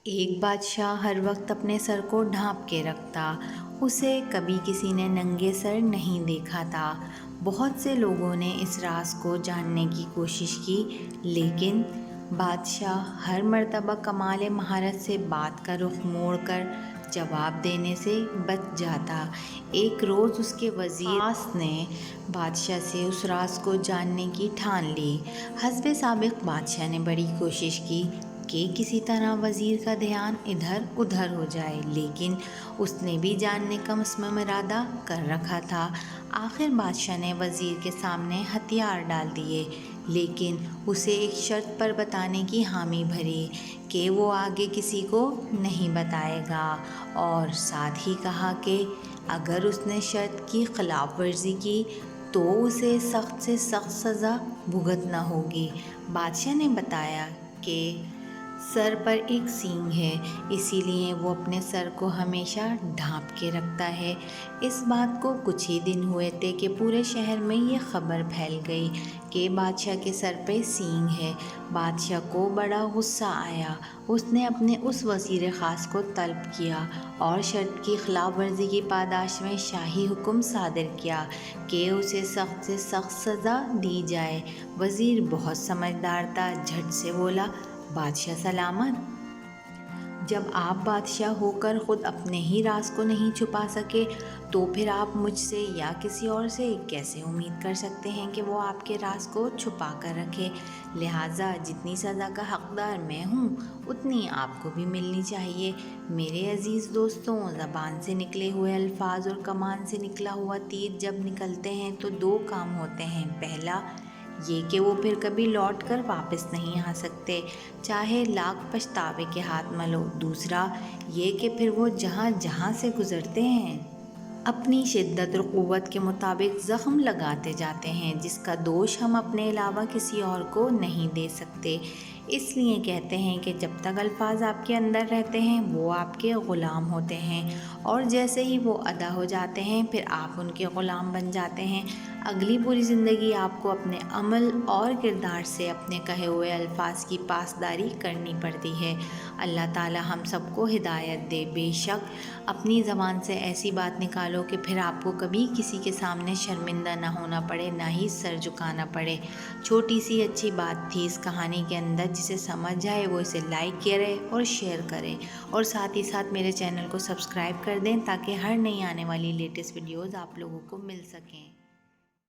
ایک بادشاہ ہر وقت اپنے سر کو ڈھانپ کے رکھتا، اسے کبھی کسی نے ننگے سر نہیں دیکھا تھا۔ بہت سے لوگوں نے اس راز کو جاننے کی کوشش کی، لیکن بادشاہ ہر مرتبہ کمال مہارت سے بات کا رخ موڑ کر جواب دینے سے بچ جاتا۔ ایک روز اس کے وزیر خاص نے بادشاہ سے اس راز کو جاننے کی ٹھان لی۔ حسب سابق بادشاہ نے بڑی کوشش کی کہ کسی طرح وزیر کا دھیان ادھر ادھر ہو جائے، لیکن اس نے بھی جاننے کا مصمم ارادہ کر رکھا تھا۔ آخر بادشاہ نے وزیر کے سامنے ہتھیار ڈال دیے، لیکن اسے ایک شرط پر بتانے کی حامی بھری کہ وہ آگے کسی کو نہیں بتائے گا، اور ساتھ ہی کہا کہ اگر اس نے شرط کی خلاف ورزی کی تو اسے سخت سے سخت سزا بھگتنا ہوگی۔ بادشاہ نے بتایا کہ سر پر ایک سینگ ہے، اسی لیے وہ اپنے سر کو ہمیشہ ڈھانپ کے رکھتا ہے۔ اس بات کو کچھ ہی دن ہوئے تھے کہ پورے شہر میں یہ خبر پھیل گئی کہ بادشاہ کے سر پہ سینگ ہے۔ بادشاہ کو بڑا غصہ آیا۔ اس نے اپنے اس وزیر خاص کو طلب کیا اور شرط کی خلاف ورزی کی پاداش میں شاہی حکم صادر کیا کہ اسے سخت سے سخت سزا دی جائے۔ وزیر بہت سمجھدار تھا، جھٹ سے بولا، بادشاہ سلامت! جب آپ بادشاہ ہو کر خود اپنے ہی راز کو نہیں چھپا سکے تو پھر آپ مجھ سے یا کسی اور سے کیسے امید کر سکتے ہیں کہ وہ آپ کے راز کو چھپا کر رکھے؟ لہٰذا جتنی سزا کا حقدار میں ہوں اتنی آپ کو بھی ملنی چاہیے۔ میرے عزیز دوستوں، زبان سے نکلے ہوئے الفاظ اور کمان سے نکلا ہوا تیر جب نکلتے ہیں تو دو کام ہوتے ہیں۔ پہلا یہ کہ وہ پھر کبھی لوٹ کر واپس نہیں آ سکتے، چاہے لاکھ پچھتاوے کے ہاتھ ملو۔ دوسرا یہ کہ پھر وہ جہاں جہاں سے گزرتے ہیں اپنی شدت اور قوت کے مطابق زخم لگاتے جاتے ہیں، جس کا دوش ہم اپنے علاوہ کسی اور کو نہیں دے سکتے۔ اس لیے کہتے ہیں کہ جب تک الفاظ آپ کے اندر رہتے ہیں وہ آپ کے غلام ہوتے ہیں، اور جیسے ہی وہ ادا ہو جاتے ہیں پھر آپ ان کے غلام بن جاتے ہیں۔ اگلی پوری زندگی آپ کو اپنے عمل اور کردار سے اپنے کہے ہوئے الفاظ کی پاسداری کرنی پڑتی ہے۔ اللہ تعالی ہم سب کو ہدایت دے۔ بے شک اپنی زبان سے ایسی بات نکالو کہ پھر آپ کو کبھی کسی کے سامنے شرمندہ نہ ہونا پڑے، نہ ہی سر جھکانا پڑے۔ چھوٹی سی اچھی بات تھی اس کہانی کے اندر، جسے سمجھ آئے وہ اسے لائک کرے اور شیئر کرے، اور ساتھ ہی ساتھ میرے چینل کو سبسکرائب کر دیں تاکہ ہر نئی آنے والی لیٹسٹ ویڈیوز آپ لوگوں کو مل سکیں۔